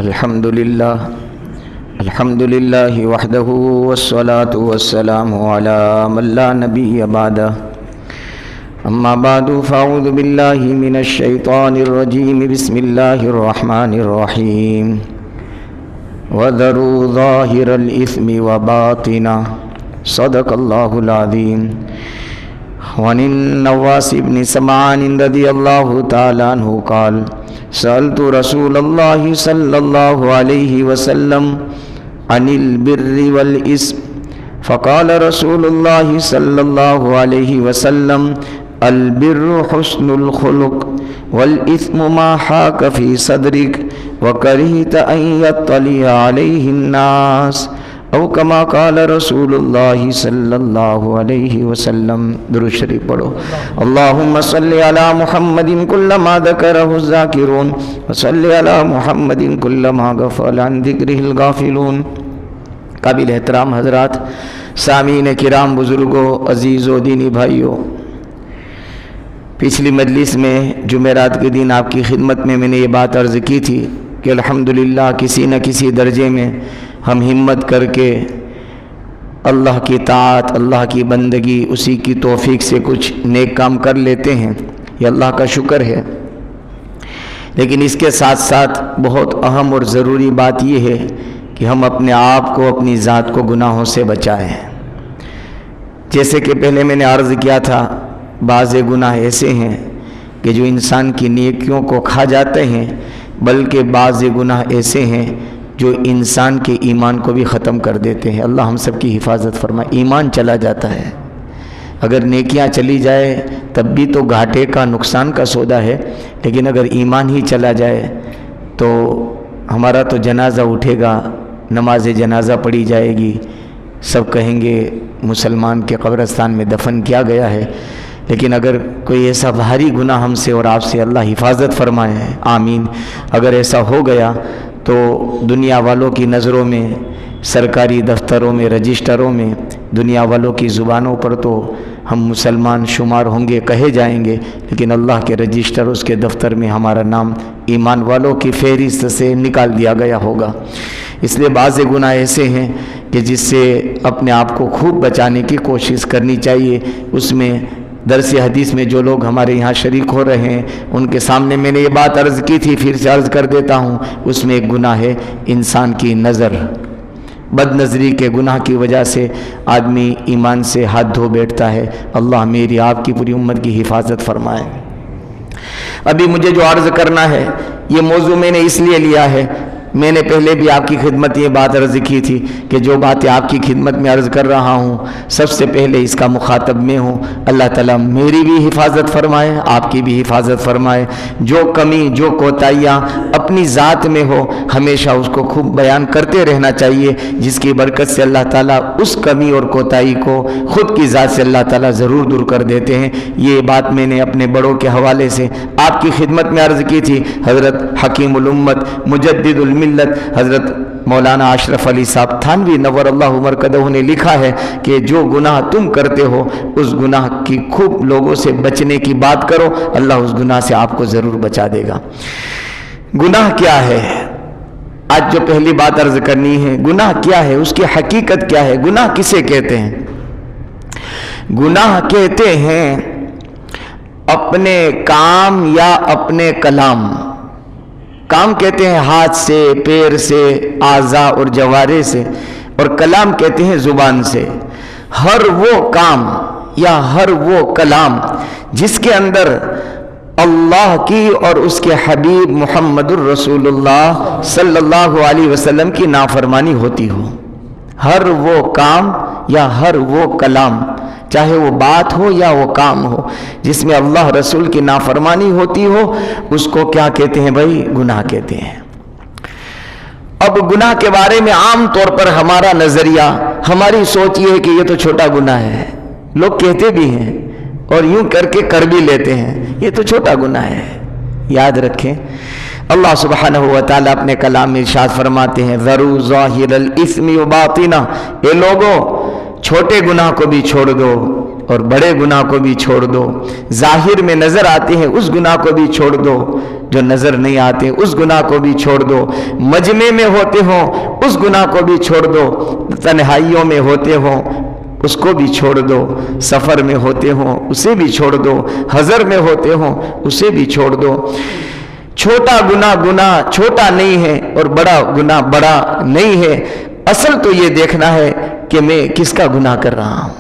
الحمد لله وحده والصلاة والسلام على من لا نبي بعده أما بعد فأعوذ بالله من الشيطان الرجيم بسم الله الرحمن الرحيم وذروا ظاهر الإثم وباطنه صدق الله العظيم. وعن النواس بن سمعان رضي الله تعالى عنه قال سألت رسول الله صلى الله عليه وسلم عن البر والإثم فقال رسول الله صلى الله عليه وسلم البر حسن الخلق والإثم ما حاك في صدرك وكرهت أن يطلع عليه الناس او کما قال رسول اللہ صلی اللہ علیہ وسلم. درود شریف پڑھو. اللہم صلی علی محمد کلما ذکرہ الذاکرون وصلی علی محمد کلما غفل عن ذکرہ الغافلون. قابل احترام حضرات، سامعین کرام، بزرگوں، عزیزوں، دینی بھائیوں، پچھلی مجلس میں جمعرات کے دن آپ کی خدمت میں نے یہ بات عرض کی تھی کہ الحمدللہ کسی نہ کسی درجے میں ہم ہمت کر کے اللہ کی طاعت، اللہ کی بندگی، اسی کی توفیق سے کچھ نیک کام کر لیتے ہیں. یہ اللہ کا شکر ہے. لیکن اس کے ساتھ ساتھ بہت اہم اور ضروری بات یہ ہے کہ ہم اپنے آپ کو، اپنی ذات کو گناہوں سے بچائیں. جیسے کہ پہلے میں نے عرض کیا تھا، بعض گناہ ایسے ہیں کہ جو انسان کی نیکیوں کو کھا جاتے ہیں، بلکہ بعض گناہ ایسے ہیں جو انسان کے ایمان کو بھی ختم کر دیتے ہیں. اللہ ہم سب کی حفاظت فرمائے. ایمان چلا جاتا ہے. اگر نیکیاں چلی جائے تب بھی تو گھاٹے کا، نقصان کا سودا ہے، لیکن اگر ایمان ہی چلا جائے تو ہمارا تو جنازہ اٹھے گا، نماز جنازہ پڑھی جائے گی، سب کہیں گے مسلمان کے قبرستان میں دفن کیا گیا ہے. لیکن اگر کوئی ایسا بھاری گناہ ہم سے اور آپ سے، اللہ حفاظت فرمائے، آمین، اگر ایسا ہو گیا تو دنیا والوں کی نظروں میں، سرکاری دفتروں میں، رجسٹروں میں، دنیا والوں کی زبانوں پر تو ہم مسلمان شمار ہوں گے، کہے جائیں گے، لیکن اللہ کے رجسٹر، اس کے دفتر میں ہمارا نام ایمان والوں کی فہرست سے نکال دیا گیا ہوگا. اس لیے بعض گناہ ایسے ہیں کہ جس سے اپنے آپ کو خوب بچانے کی کوشش کرنی چاہیے. اس میں درس حدیث میں جو لوگ ہمارے یہاں شریک ہو رہے ہیں ان کے سامنے میں نے یہ بات عرض کی تھی، پھر سے عرض کر دیتا ہوں. اس میں ایک گناہ ہے انسان کی نظر. بد نظری کے گناہ کی وجہ سے آدمی ایمان سے ہاتھ دھو بیٹھتا ہے. اللہ میری آپ کی پوری امت کی حفاظت فرمائے. ابھی مجھے جو عرض کرنا ہے یہ موضوع میں نے اس لیے لیا ہے، میں نے پہلے بھی آپ کی خدمت یہ بات عرض کی تھی کہ جو باتیں آپ کی خدمت میں عرض کر رہا ہوں سب سے پہلے اس کا مخاطب میں ہوں. اللہ تعالیٰ میری بھی حفاظت فرمائے، آپ کی بھی حفاظت فرمائے. جو کمی، جو کوتاہیاں اپنی ذات میں ہو ہمیشہ اس کو خوب بیان کرتے رہنا چاہیے، جس کی برکت سے اللہ تعالیٰ اس کمی اور کوتاہی کو خود کی ذات سے اللہ تعالیٰ ضرور دور کر دیتے ہیں. یہ بات میں نے اپنے بڑوں کے حوالے سے آپ کی خدمت میں عرض کی تھی. حضرت حکیم الامت، مجدد الملت، حضرت مولانا اشرف علی صاحب تھانوی نور اللہ مرکزہ نے لکھا ہے کہ جو گناہ تم کرتے ہو اس گناہ کی خوب لوگوں سے بچنے کی بات کرو، اللہ اس گناہ سے آپ کو ضرور بچا دے گا. گناہ کیا ہے؟ آج جو پہلی بات عرض کرنی ہے، گناہ کیا ہے، اس کی حقیقت کیا ہے. گناہ کسے کہتے ہیں؟ گناہ کہتے ہیں اپنے کام یا اپنے کلام. کام کہتے ہیں ہاتھ سے، پیر سے، اعضاء اور جوارح سے، اور کلام کہتے ہیں زبان سے. ہر وہ کام یا ہر وہ کلام جس کے اندر اللہ کی اور اس کے حبیب محمد الرسول اللہ صلی اللہ علیہ وسلم کی نافرمانی ہوتی ہو. ہر وہ کام یا ہر وہ کلام، چاہے وہ بات ہو یا وہ کام ہو، جس میں اللہ رسول کی نافرمانی ہوتی ہو، اس کو کیا کہتے ہیں بھائی؟ گناہ کہتے ہیں. اب گناہ کے بارے میں عام طور پر ہمارا نظریہ، ہماری سوچ یہ ہے کہ یہ تو چھوٹا گناہ ہے. لوگ کہتے بھی ہیں اور یوں کر کے کر بھی لیتے ہیں، یہ تو چھوٹا گناہ ہے. یاد رکھیں اللہ سبحانہ و تعالیٰ اپنے کلام میں ارشاد فرماتے ہیں ذروا ظاہر الاثم وباطنہ، اے لوگوں چھوٹے گناہ کو بھی چھوڑ دو، اور بڑے گناہ کو بھی چھوڑ دو، ظاہر میں نظر آتے ہیں اس گناہ کو بھی چھوڑ دو، جو نظر نہیں آتے اس گناہ کو بھی چھوڑ دو، مجمع میں ہوتے ہوں اس گناہ کو بھی چھوڑ دو، تنہائیوں میں ہوتے ہوں اس کو بھی چھوڑ دو، سفر میں ہوتے ہوں اسے بھی چھوڑ دو، حضر میں ہوتے ہوں اسے بھی چھوڑ دو۔ چھوٹا گناہ چھوٹا نہیں ہے اور بڑا گناہ بڑا نہیں ہے، اصل تو یہ دیکھنا ہے کہ میں کس کا گناہ کر رہا ہوں،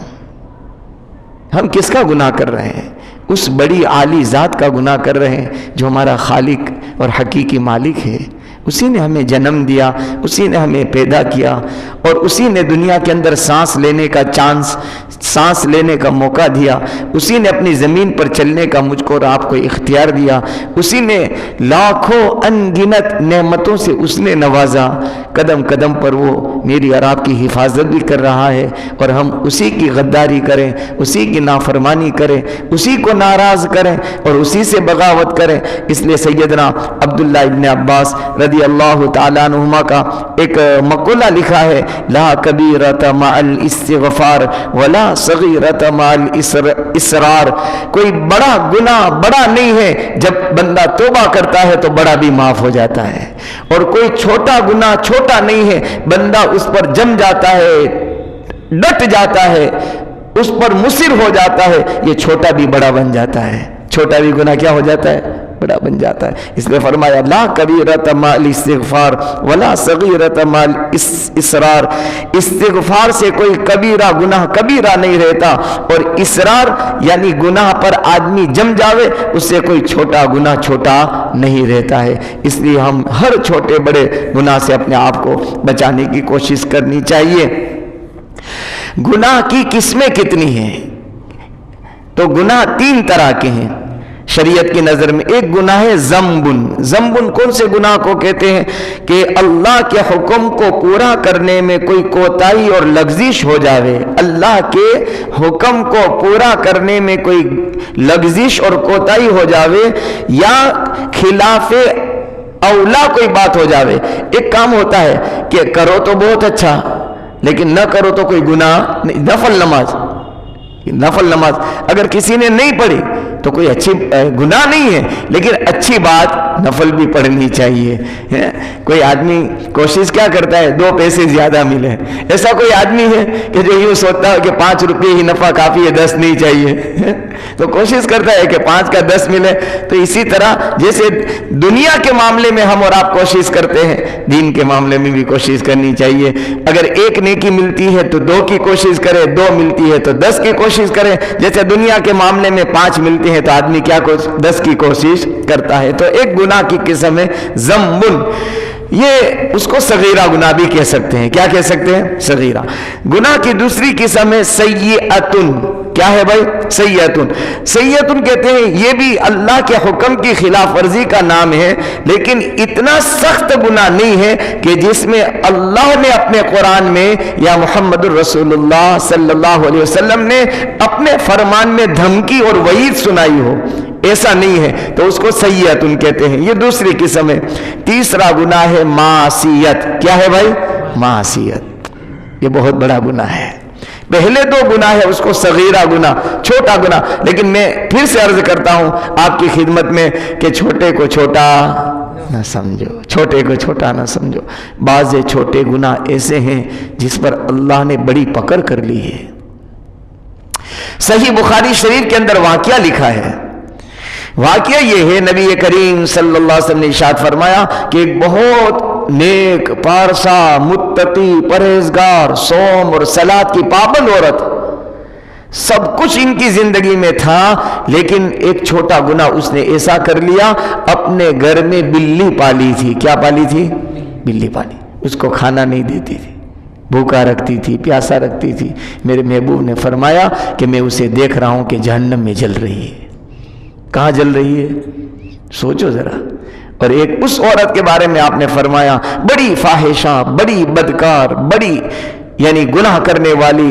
ہم کس کا گناہ کر رہے ہیں؟ اس بڑی عالی ذات کا گناہ کر رہے ہیں جو ہمارا خالق اور حقیقی مالک ہے۔ اسی نے ہمیں جنم دیا، اسی نے ہمیں پیدا کیا، اور اسی نے دنیا کے اندر سانس لینے کا سانس لینے کا موقع دیا، اسی نے اپنی زمین پر چلنے کا مجھ کو اور آپ کو اختیار دیا، اسی نے لاکھوں ان گنت نعمتوں سے اس نے نوازا، قدم قدم پر وہ میری اور آپ کی حفاظت بھی کر رہا ہے، اور ہم اسی کی غداری کریں، اسی کی نافرمانی کریں، اسی کو ناراض کریں اور اسی سے بغاوت کریں۔ اس لیے سیدنا عبداللہ ابن عباس رضی اللہ تعالیٰ عنہما کا ایک مقولہ لکھا ہے، لا کبیرۃ مع الاستغفار ولا صغیرۃ مع الاصرار، کوئی بڑا گناہ بڑا نہیں ہے، جب بندہ توبہ کرتا ہے تو بڑا بھی معاف ہو جاتا ہے، اور کوئی چھوٹا گناہ چھوٹا نہیں ہے، بندہ اس پر جم جاتا ہے، ڈٹ جاتا ہے، اس پر مصر ہو جاتا ہے، یہ چھوٹا بھی بڑا بن جاتا ہے، چھوٹا بھی گناہ کیا ہو جاتا ہے؟ بڑا بن جاتا ہے۔ اس لیے فرمایا لا کبیرۃ مع الاستغفار ولا صغیرۃ مع الاصرار، استغفار سے کوئی کبیرہ گناہ کبیرہ نہیں رہتا، اور اصرار یعنی گناہ پر آدمی جم جاوے اس سے کوئی چھوٹا گناہ چھوٹا نہیں رہتا ہے۔ اس لیے ہم ہر چھوٹے بڑے گناہ سے اپنے آپ کو بچانے کی کوشش کرنی چاہیے۔ گناہ کی قسمیں کتنی ہیں؟ تو گناہ تین طرح کے ہیں شریعت کی نظر میں۔ ایک گناہ ہے ذنبن۔ ذنبن کون سے گناہ کو کہتے ہیں؟ کہ اللہ کے حکم کو پورا کرنے میں کوئی کوتاہی اور لغزش ہو جاوے، اللہ کے حکم کو پورا کرنے میں کوئی لغزش اور کوتاہی ہو جاوے، یا خلاف اولا کوئی بات ہو جاوے۔ ایک کام ہوتا ہے کہ کرو تو بہت اچھا، لیکن نہ کرو تو کوئی گناہ نہیں۔ نفل نماز اگر کسی نے نہیں پڑھی تو کوئی اچھی گناہ نہیں ہے، لیکن اچھی بات نفل بھی پڑھنی چاہیے۔ کوئی آدمی کوشش کیا کرتا ہے؟ 2 پیسے زیادہ ملے۔ ایسا کوئی آدمی ہے کہ جو یوں سوچتا ہے کہ 5 روپے ہی نفع کافی ہے، 10 نہیں چاہیے، تو کوشش کرتا ہے کہ 5 کا 10 ملے۔ تو اسی طرح جیسے دنیا کے معاملے میں ہم اور آپ کوشش کرتے ہیں، دین کے معاملے میں بھی کوشش کرنی چاہیے۔ اگر 1 نیکی ملتی ہے تو 2 کی کوشش کرے، 2 ملتی ہے تو 10 کی کوشش کرے۔ جیسے دنیا کے معاملے میں 5 ملتے ہیں تو آدمی کیا 10 کی کوشش کرتا ہے۔ تو ایک گناہ کی قسم ہے ذنبن، یہ اس کو صغیرہ گناہ بھی کہہ سکتے ہیں۔ کیا کہہ سکتے ہیں؟ صغیرہ گناہ کی دوسری قسم ہے سیئۃن۔ کیا ہے بھائی؟ سیئۃن۔ سیئۃن کہتے ہیں یہ بھی اللہ کے حکم کی خلاف ورزی کا نام ہے، لیکن اتنا سخت گناہ نہیں ہے کہ جس میں اللہ نے اپنے قرآن میں یا محمد الرسول اللہ صلی اللہ علیہ وسلم نے اپنے فرمان میں دھمکی اور وعید سنائی ہو، ایسا نہیں ہے، تو اس کو سیئۃن کہتے ہیں۔ یہ دوسری قسم ہے۔ تیسرا گناہ ہے معصیت۔ کیا ہے بھائی؟ معصیت، یہ بہت بڑا گناہ ہے۔ پہلے 2 گناہ ہے اس کو صغیرہ گناہ، چھوٹا گناہ، لیکن میں پھر سے عرض کرتا ہوں آپ کی خدمت میں کہ چھوٹے کو چھوٹا نہ سمجھو، چھوٹے کو چھوٹا نہ سمجھو۔ بعض چھوٹے گناہ ایسے ہیں جس پر اللہ نے بڑی پکڑ کر لی ہے۔ صحیح بخاری شریف کے اندر واقعہ لکھا ہے۔ واقعہ یہ ہے، نبی کریم صلی اللہ علیہ وسلم نے ارشاد فرمایا کہ ایک بہت نیک، پارسا، متقی، پرہیزگار، صوم اور صلاۃ کی پابند عورت، سب کچھ ان کی زندگی میں تھا، لیکن ایک چھوٹا گناہ اس نے ایسا کر لیا، اپنے گھر میں بلی پالی تھی۔ کیا پالی تھی؟ بلی پالی۔ اس کو کھانا نہیں دیتی تھی، بھوکا رکھتی تھی، پیاسا رکھتی تھی۔ میرے محبوب نے فرمایا کہ میں اسے دیکھ رہا ہوں کہ جہنم میں جل رہی ہے۔ کہاں جل رہی ہے؟ سوچو ذرا۔ اور ایک اس عورت کے بارے میں آپ نے فرمایا بڑی فاحشہ، بڑی بدکار، بڑی یعنی گناہ کرنے والی،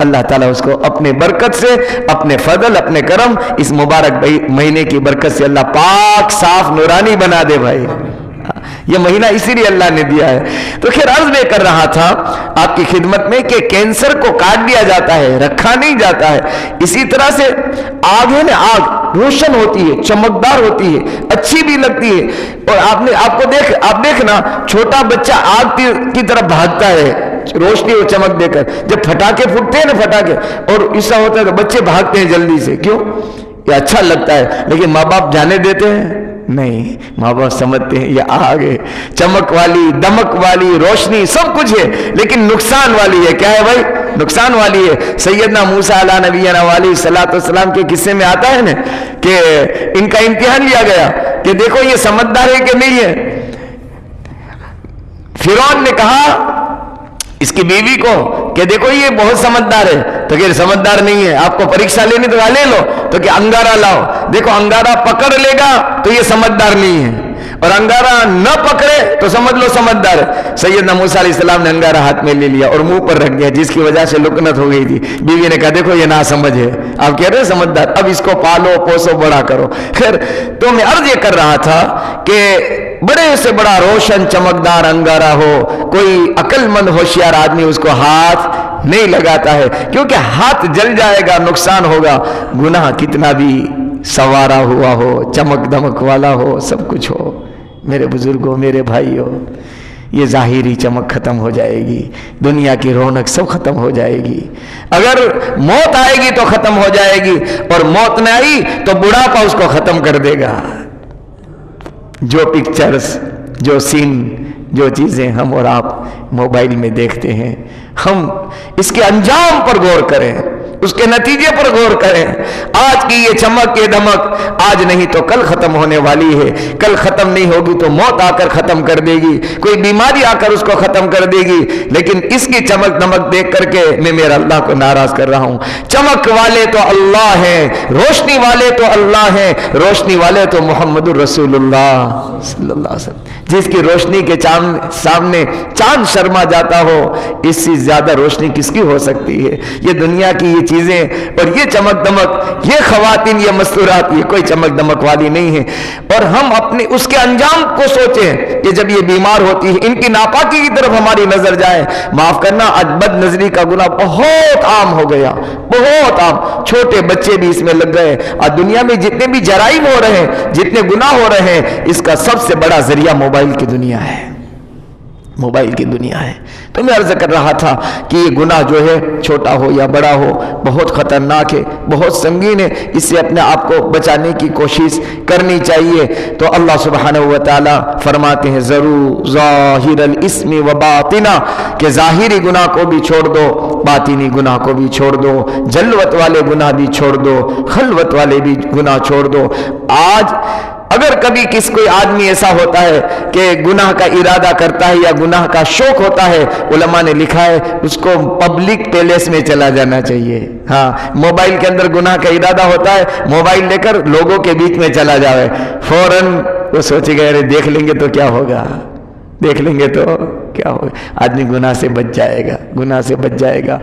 اللہ تعالیٰ اس کو اپنے برکت سے، اپنے فضل، اپنے کرم، اس مبارک مہینے کی برکت سے اللہ پاک صاف نورانی بنا دے بھائی۔ یہ مہینہ اسی لیے اللہ نے دیا ہے۔ تو خیر عرض میں کر رہا تھا آپ کی خدمت میں کہ کینسر کو کاٹ دیا جاتا ہے، رکھا نہیں جاتا ہے۔ اسی طرح سے آگ ہے نا، آگ روشن ہوتی ہے، چمکدار ہوتی ہے، اچھی بھی لگتی ہے، اور آپ دیکھنا چھوٹا بچہ آگ کی طرف بھاگتا ہے روشنی اور چمک دے کر۔ جب پٹاخے پھوٹتے ہیں نا، پٹاخے اور ایسا ہوتا ہے تو بچے بھاگتے ہیں جلدی سے، کیوں؟ یہ اچھا لگتا ہے، لیکن ماں باپ جانے دیتے ہیں نہیں، ماں باپ سمجھتے ہیں یہ آگ ہے، چمک والی، دمک والی، روشنی سب کچھ ہے، لیکن نقصان والی ہے۔ کیا ہے بھائی؟ نقصان والی ہے۔ سیدنا موسیٰ علیہ نبینا علیہ الصلوۃ والسلام کے قصے میں آتا ہے نا کہ ان کا امتحان لیا گیا کہ دیکھو یہ سمجھدار ہے کہ نہیں ہے۔ فرعون نے کہا اس کی بیوی کو کہ دیکھو یہ بہت سمجھدار ہے، تو کہ سمجھدار نہیں ہے، آپ کو پریکشا لینی تو لے لو، تو کہ انگارہ لاؤ، دیکھو انگارہ پکڑ لے گا تو یہ سمجھدار نہیں ہے، اور انگارہ نہ پکڑے تو سمجھ لو سمجھدار ہے۔ سیدنا موسیٰ علیہ السلام نے انگارہ ہاتھ میں لے لیا اور منہ پر رکھ دیا، جس کی وجہ سے لکنت ہو گئی تھی۔ بیوی نے کہا دیکھو یہ ناسمجھ ہے، آپ کہہ رہے ہیں سمجھدار، اب اس کو پالو پوسو بڑا کرو۔ خیر تو میں عرض یہ کر رہا تھا کہ بڑے سے بڑا روشن چمکدار انگارہ ہو، کوئی عقل مند ہوشیار آدمی اس کو ہاتھ نہیں لگاتا ہے، کیونکہ ہاتھ جل جائے گا، نقصان ہوگا۔ گناہ کتنا بھی سوارا ہوا ہو، چمک دمک والا ہو، سب کچھ ہو، میرے بزرگوں، میرے بھائیوں، یہ ظاہری چمک ختم ہو جائے گی، دنیا کی رونق سب ختم ہو جائے گی۔ اگر موت آئے گی تو ختم ہو جائے گی، اور موت نہ آئی تو بڑھاپا اس کو ختم کر دے گا۔ جو پکچرز، جو سین، جو چیزیں ہم اور آپ موبائل میں دیکھتے ہیں، ہم اس کے انجام پر غور کریں، اس کے نتیجے پر غور کریں۔ آج کی یہ چمک، یہ دمک آج نہیں تو کل ختم ہونے والی ہے، کل ختم نہیں ہوگی تو موت آ کر ختم کر دے گی، کوئی بیماری آ کر اس کو ختم کر دے گی۔ لیکن اس کی چمک دمک دیکھ کر کے میں میرا اللہ کو ناراض کر رہا ہوں۔ چمک والے تو اللہ ہیں، روشنی والے تو اللہ ہیں، روشنی والے تو محمد الرسول اللہ صلی اللہ علیہ وسلم۔ جس کی روشنی کے سامنے چاند شرما جاتا ہو، اس سے زیادہ روشنی کس کی ہو سکتی ہے؟ یہ دنیا کی یہ چیزیں اور یہ چمک دمک، یہ خواتین، یہ مستورات، یہ کوئی چمک دمک والی نہیں ہے۔ اور ہم اپنے اس کے انجام کو سوچیں کہ جب یہ بیمار ہوتی ہے، ان کی ناپاکی کی طرف ہماری نظر جائے۔ معاف کرنا، آج بد نظری کا گناہ بہت عام ہو گیا، بہت عام، چھوٹے بچے بھی اس میں لگ گئے۔ آج دنیا میں جتنے بھی جرائم ہو رہے ہیں، جتنے گناہ ہو رہے ہیں، اس کا سب سے بڑا ذریعہ موبائل کی دنیا ہے، موبائل کی دنیا ہے۔ تو میں عرض کر رہا تھا کہ یہ گناہ جو ہے چھوٹا ہو یا بڑا ہو، بہت خطرناک ہے، بہت سنگین ہے، اس سے اپنے آپ کو بچانے کی کوشش کرنی چاہیے۔ تو اللہ سبحانہ و تعالی فرماتے ہیں ضرور ظاہر الاسم و باطنہ، کہ ظاہری گناہ کو بھی چھوڑ دو، باطنی گناہ کو بھی چھوڑ دو، جلوت والے گناہ بھی چھوڑ دو، خلوت والے بھی گناہ چھوڑ دو۔ آج اگر کبھی کوئی آدمی ایسا ہوتا ہے کہ گناہ کا ارادہ کرتا ہے یا گناہ کا شوق ہوتا ہے، علماء نے لکھا ہے اس کو پبلک پیلیس میں چلا جانا چاہیے۔ ہاں، موبائل کے اندر گناہ کا ارادہ ہوتا ہے، موبائل لے کر لوگوں کے بیچ میں چلا جائے، فوراً وہ سوچے گا ارے دیکھ لیں گے تو کیا ہوگا، دیکھ لیں گے تو کیا ہوگا، آدمی گناہ سے بچ جائے گا، گناہ سے بچ جائے گا۔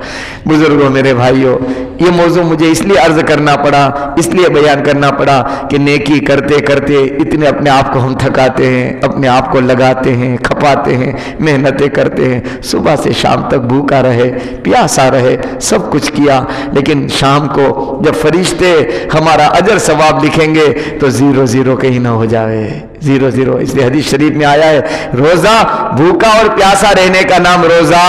بزرگوں، میرے بھائیوں، یہ موضوع مجھے اس لیے عرض کرنا پڑا، اس لیے بیان کرنا پڑا کہ نیکی کرتے کرتے اتنے اپنے آپ کو ہم تھکاتے ہیں، اپنے آپ کو لگاتے ہیں، کھپاتے ہیں، محنتیں کرتے ہیں، صبح سے شام تک بھوکا رہے، پیاسا رہے، سب کچھ کیا، لیکن شام کو جب فرشتے ہمارا اجر ثواب لکھیں گے تو 0 کہیں نہ ہو جائے، 0 اس لیے حدیث شریف میں آیا ہے روزہ بھوکا اور پیاسا رہنے کا نام روزہ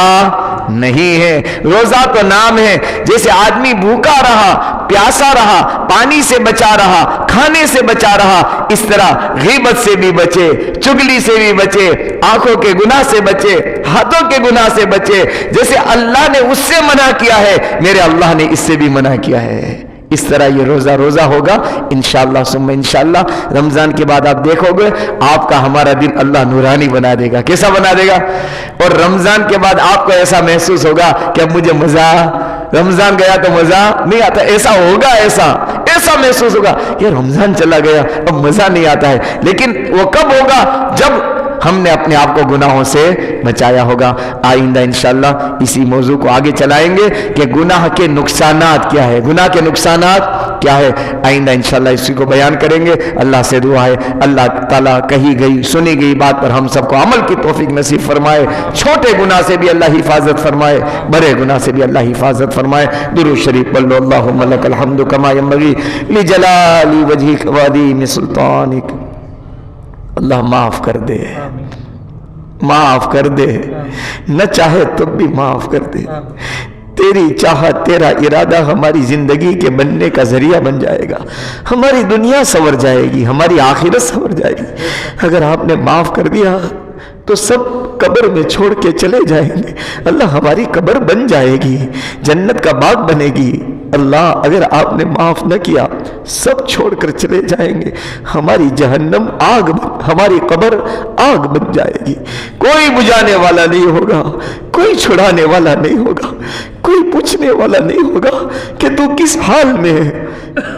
نہیں ہے، روزہ تو نام ہے۔ جیسے آدمی بھوکا رہا، پیاسا رہا، پانی سے بچا رہا، کھانے سے بچا رہا، اس طرح غیبت سے بھی بچے، چگلی سے بھی بچے، آنکھوں کے گناہ سے بچے، ہاتھوں کے گناہ سے بچے۔ جیسے اللہ نے اس سے منع کیا ہے، میرے اللہ نے اس سے بھی منع کیا ہے۔ اس طرح یہ روزہ ہوگا انشاءاللہ ثم انشاءاللہ۔ رمضان کے بعد آپ دیکھو گے آپ کا ہمارا دن اللہ نورانی بنا دے گا۔ کیسا بنا دے گا؟ اور رمضان کے بعد آپ کو ایسا محسوس ہوگا کہ اب مجھے مزہ، رمضان گیا تو مزہ نہیں آتا، ایسا ہوگا، ایسا محسوس ہوگا کہ رمضان چلا گیا اب مزہ نہیں آتا ہے۔ لیکن وہ کب ہوگا؟ جب ہم نے اپنے آپ کو گناہوں سے بچایا ہوگا۔ آئندہ انشاءاللہ اسی موضوع کو آگے چلائیں گے کہ گناہ کے نقصانات کیا ہے، گناہ کے نقصانات کیا ہے، آئندہ انشاءاللہ اسی کو بیان کریں گے۔ اللہ سے دعا ہے اللہ تعالیٰ کہی گئی سنی گئی بات پر ہم سب کو عمل کی توفیق نصیب فرمائے، چھوٹے گناہ سے بھی اللہ حفاظت فرمائے، بڑے گناہ سے بھی اللہ حفاظت فرمائے۔ درود شریف پڑھ لو۔ اللہم لک الحمد کما ینبغی لجلال وجہک وعظیم سلطانک۔ اللہ معاف کر دے، معاف کر دے، نہ چاہے تب بھی معاف کر دے۔ تیری چاہت تیرا ارادہ ہماری زندگی کے بننے کا ذریعہ بن جائے گا، ہماری دنیا سنور جائے گی، ہماری آخرت سنور جائے گی۔ اگر آپ نے معاف کر دیا تو سب قبر میں چھوڑ کے چلے جائیں گے، اللہ ہماری قبر بن جائے گی، جنت کا باغ بنے گی۔ اللہ اگر آپ نے معاف نہ کیا سب چھوڑ کر چلے جائیں گے، ہماری جہنم آگ ہماری قبر آگ بن جائے گی، کوئی بجھانے والا نہیں ہوگا، کوئی چھڑانے والا نہیں ہوگا، کوئی پوچھنے والا نہیں ہوگا کہ تو کس حال میں ہے،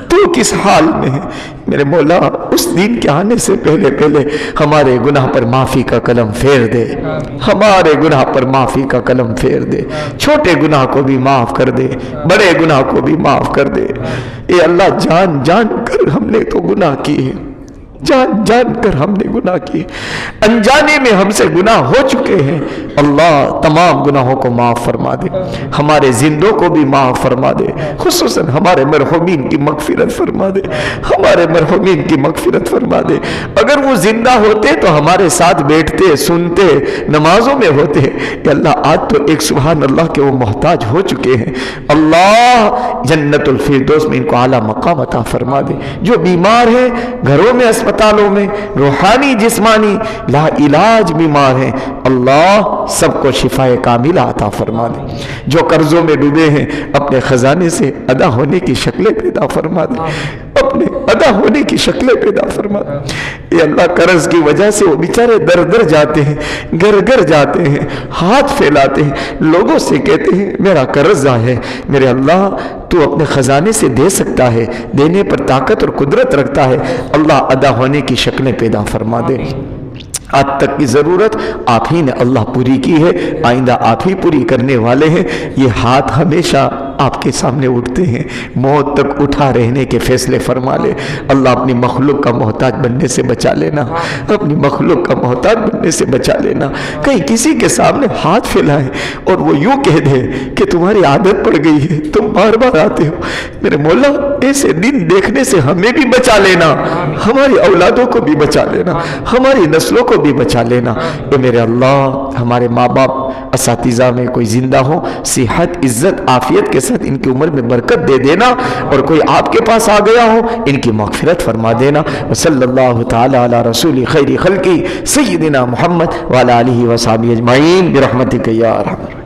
تو کس حال میں ہے۔ میرے مولا اس دن کے آنے سے پہلے پہلے ہمارے گناہ پر معافی کا قلم پھیر دے، ہمارے گناہ پر معافی کا قلم پھیر دے، چھوٹے گناہ کو بھی معاف کر دے، بڑے گناہ کو بھی معاف کر دے۔ اے اللہ جان جان کر ہم نے تو گناہ کیے، جان جان کر ہم نے گناہ کیے، انجانے میں ہم سے گناہ ہو چکے ہیں۔ اللہ تمام گناہوں کو معاف فرما دے، ہمارے زندوں کو بھی معاف فرما دے، خصوصاً ہمارے مرحومین کی مغفرت فرما دے، ہمارے مرحومین کی مغفرت فرما دے۔ اگر وہ زندہ ہوتے تو ہمارے ساتھ بیٹھتے، سنتے، نمازوں میں ہوتے کہ اللہ آج تو ایک سبحان اللہ کے وہ محتاج ہو چکے ہیں۔ اللہ جنت الفردوس میں ان کو اعلیٰ مقام عطا فرما دے۔ جو بیمار ہیں گھروں میں اسپتالوں میں، روحانی جسمانی لا علاج بیمار ہیں، اللہ سب کو شفا کاملہ عطا فرما دے۔ جو قرضوں میں ڈوبے ہیں اپنے خزانے سے ادا ہونے کی شکلیں پیدا فرما دے، اپنے ادا ہونے کی شکلیں پیدا فرما دے۔ اے اللہ قرض کی وجہ سے وہ بیچارے در در جاتے ہیں، گھر گھر جاتے ہیں، ہاتھ پھیلاتے ہیں، لوگوں سے کہتے ہیں میرا قرض ہے۔ میرے اللہ تو اپنے خزانے سے دے سکتا ہے، دینے پر طاقت اور قدرت رکھتا ہے، اللہ ادا ہونے کی شکلیں پیدا فرما دے۔ آج تک کی ضرورت آپ ہی نے اللہ پوری کی ہے، آئندہ آپ ہی پوری کرنے والے ہیں۔ یہ ہاتھ ہمیشہ آپ کے سامنے اٹھتے ہیں، موت تک اٹھا رہنے کے فیصلے فرما لے۔ اللہ اپنی مخلوق کا محتاج بننے سے بچا لینا، اپنی مخلوق کا محتاج بننے سے بچا لینا۔ کہیں کسی کے سامنے ہاتھ پھیلائے اور وہ یوں کہہ دے کہ تمہاری عادت پڑ گئی ہے، تم بار بار آتے ہو۔ میرے مولا ایسے دن دیکھنے سے ہمیں بھی بچا لینا، ہماری اولادوں کو بھی بچا لینا، ہماری نسلوں کو بھی بچا لینا۔ اے میرے اللہ ہمارے ماں باپ اساتذہ میں کوئی زندہ ہو، صحت عزت عافیت کے ساتھ ان کی عمر میں برکت دے دینا، اور کوئی آپ کے پاس آ گیا ہو ان کی مغفرت فرما دینا۔ وصلی اللہ تعالی علی رسول خیر خلقی سیدنا محمد وعلی آلہ وصحبہ اجمعین برحمتک یا ارحم۔